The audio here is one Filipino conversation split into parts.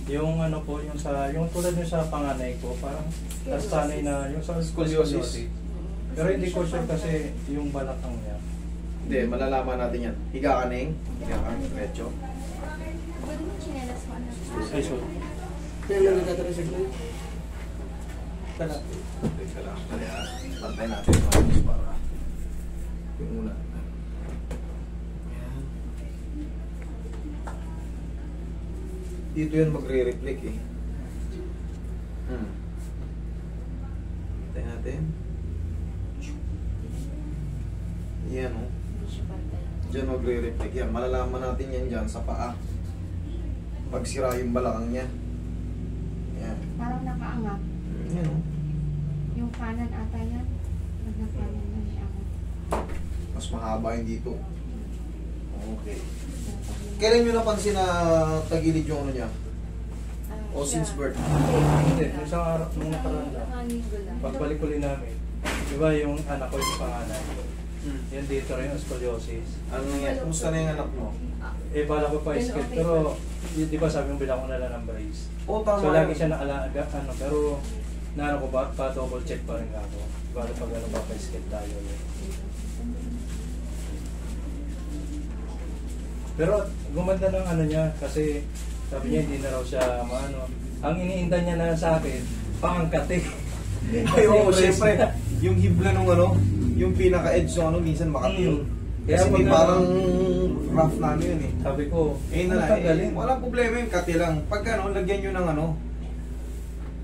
Yung ano po, yung sa yung tulad yung sa panganay ko, parang nasanay na yung sa scoliosis. Pero hindi ko sure kasi yung balakang niya. Hindi, malalaman natin yan. Higa ka Neng. Higa ka, diretso. Pwede mo chinelas mo na. Ay, so. Kaya lang nagtatransig na yun. Tala. Teka lang. Kaya, pantay natin yung mga para yung una. Yan. Dito yan magre-reflect eh. Pantay natin. Yan o. Diyan magre-reflect yan. Malalaman natin yan dyan sa paa. Pag sira yung balakang niya. Yan. Parang nakaangat. Yan o. Yung kanan ata yan. Pag nakanan na siya ako. Mas mahaba yung dito. Okay. Kailan nyo napansin na tagilid yung ano niya? O since birth? Hindi, isang araw nung nakaraan lang. Nakaningo lang. Pagbalik uli namin, di ba yung anak ko yung panganay? Yan dito rin yung scoliosis. Ano nangyari? Kumusta na yung anak mo? Eh, bala ko pa iskit, pero di ba sabi mo bilang ko na lang ng brace. Oo, tama. So lagi siya naalaga, ano, pero naano ko ba, pa-double check pa rin ako. Bala pag ano ba, pa-iskit tayo. Pero gumanda ng ano niya, kasi sabi niya hindi na raw siya maano. Ang iniinda niya na sa akin, pangangkate. Ay, oo, syempre. Yung hibla nung ano, yung pinaka-edge nung ano, minsan makatiyo. Kaya Kasi may pag- parang rough na ano yun eh. Sabi ko, Eh na lang, galing. walang problema yung kati lang. Pag ano, lagyan nyo ng ano,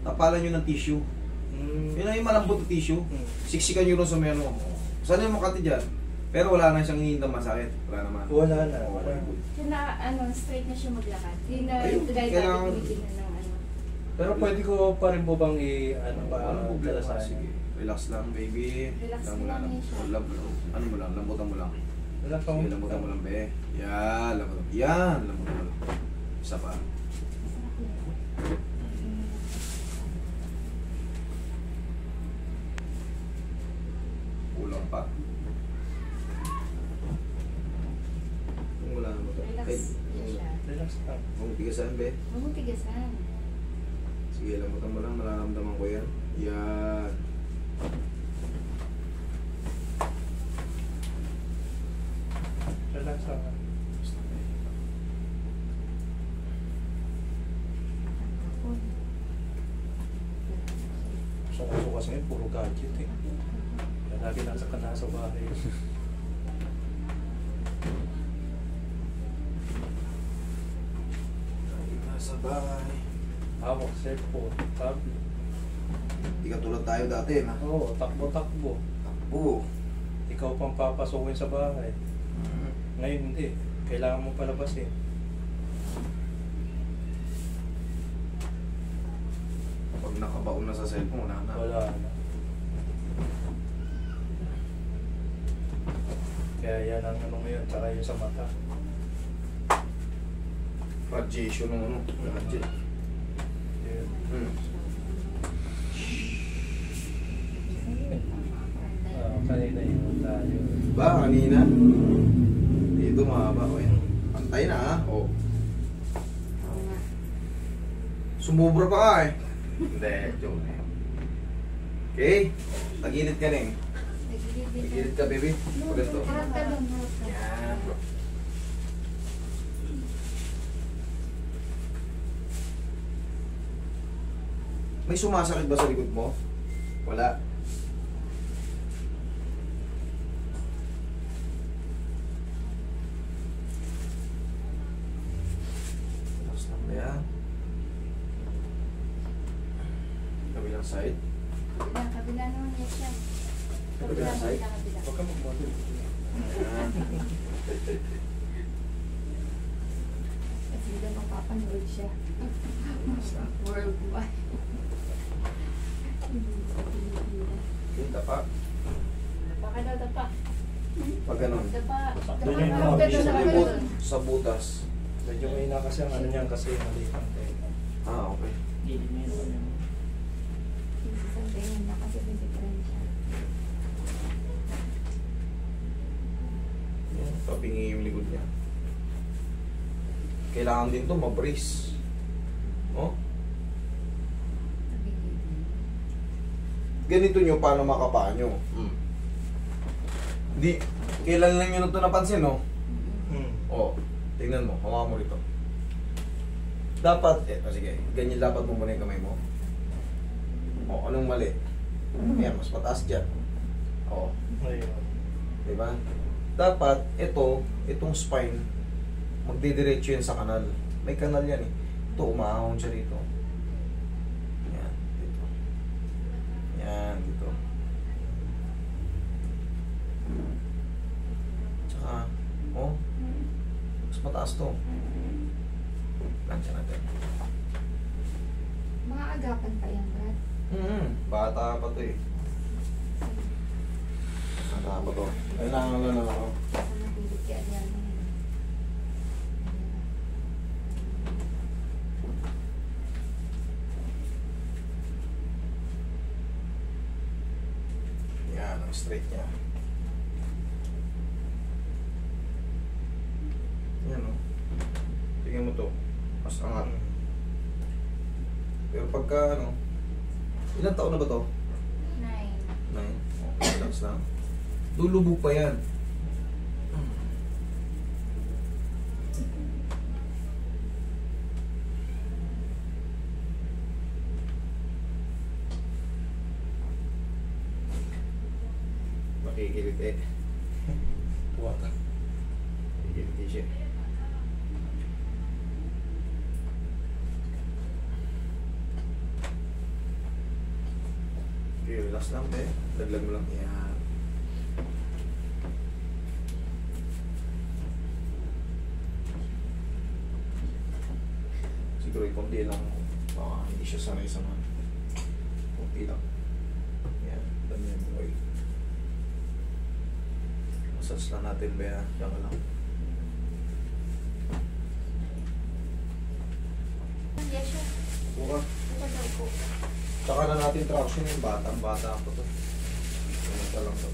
tapalan nyo ng tissue. Yun na yung malambot na tissue. Siksikan nyo rin sa may ano. Sana yung makati dyan. Pero wala na siyang hinihintang masakit. Wala naman. Wala na, wala. Kaya na, ano, straight na siya maglakad. Hindi na, Ayun, dahil kailangan- dati na ng ano. Pero pwede ko pa rin po bang ano ba, Walang problema. dalasan? Sige. Relax lang, baby. Relax Lang mo lang. lang siya. Ano mo lang, lambutan mo lang. Wala pang Sige, lambutan mo lang, be. Yan, lambutan. Yan, lambutan mo lang. Isa pa. Kulang pa. Kung wala naman ito. Relax na siya. Relax lang. Kung tigasan, be. Huwag mong tigasan. Sige, lambutan mo lang. Nararamdaman ko yan. Yan. Relax lang. Sukas ngayon, puro gadget eh. Kaya lagi nasa ka na sa bahay. Nasa bahay. Hawak, cellphone, tablet. Di ka tulad tayo dati, na. Oo, takbo-takbo. Oo. Ikaw pang papasukin sa bahay. Ngayon hindi. Kailangan mo palabasin. Pag nakabaon na sa cellphone, wala na. Wala na. Kaya yan ang ano ngayon, tsaka yung sa mata. Radiation ng ano. Gadget. Yun. Kanina yun tayo. Ba, kanina? Dito mahaba ko yan. Pantay na ha. Oh. Oo nga. Sumubra pa ka eh. Hindi, joke. Okay. Tagilid ka rin. Tagilid ka, baby. Pag ito. Harap ka doon, harap ka. Yan. May sumasakit ba sa likod mo? Wala. Tapos na ba yan? Kabilang side. Kabila naman yan siya. Kabila side. Kabila. Huwag ka mag-model. Ayan. Kasi doon mapapanood siya. Worldwide. Okay, tapa. Baka daw dapa. Pag ganun. Dapa. Doon yung Dapa. mga Dapa. Sa likod, sa butas. Medyo may na kasi ang ano niyan kasi maliit ang tenga. Ah, okay. Isang tingin na kasi may diferensya. Papingi yung likod niya. Kailangan din to ma-brace. Oh. Ganito nyo paano makapaan nyo. Di, kailan lang nyo na ito napansin, no? Oh, tingnan mo, hawa mo rito. Dapat, sige, ganyan dapat mo muna yung kamay mo. Oh, anong mali? Ayan, mas mataas dyan. Oh, Ayun. diba? Dapat, itong spine, magdidiretso yan sa kanal. May kanal yan eh. Ito, umahon siya dito. Yan, dito. Yan, dito. Tsaka, oh, mas mataas to. Lansya natin. Mga agapan pa yan, Brad. Bata pa to eh. Bata pa to. Kailangan lang ako. Sa napilit kaya yan. Yan, ang straight niya. Yan o. Tingnan mo to. Mas angat. Pero pagka ano, ilang taon na ba to? 9. 9. Okay, relax lang. Lulubog pa yan. Makikilit eh. Puwata. Makikilit siya. Okay, relax lang eh. Daglag mo lang. Yan. Siguro yung konti lang. Baka hindi siya sanay sa mga. Konti lang. Yan. Dami yung oil. Massage lang natin ba yan? Diyan ka lang. Yes, sir. Buka. Ito daw po. Tsaka na natin traction yung bata ko to. Ganun lang to.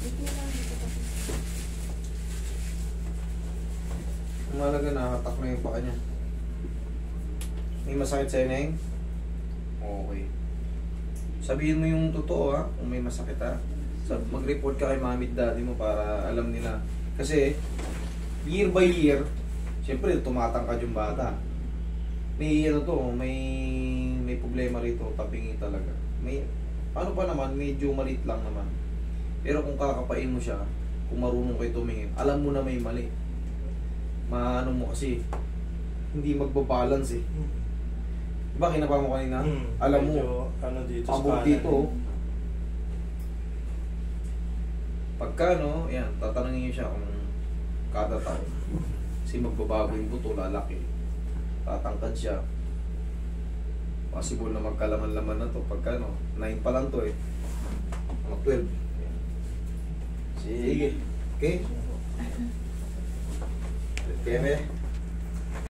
Ito lang. Ito po. Umalaga nakatak na yung paka niya. May masakit sa ineng? Okay. Sabihin mo yung totoo ha, kung may masakit ha. Mag-report ka kay mami at daddy mo para alam nila. Kasi, year by year, siyempre tumatangkad yung bata. May ano to, may problema rito, tabingi talaga. May, ano pa naman, medyo maliit lang naman. Pero kung kakapain mo siya, kung marunong kayo tumingin, alam mo na may mali. Maano mo kasi, hindi magbabalance eh. Diba kinapa mo kanina? Alam mo, Medyo, ano dito sa abot kanan. dito. Pagka no, yan, tatanungin niyo siya kung kada taon. Kasi magbabago yung buto, lalaki. Tatangkad siya. Possible na magkalaman-laman na to. Pagka no, 9 pa lang to eh. Mga 12. Yan. Sige. Okay? Kaya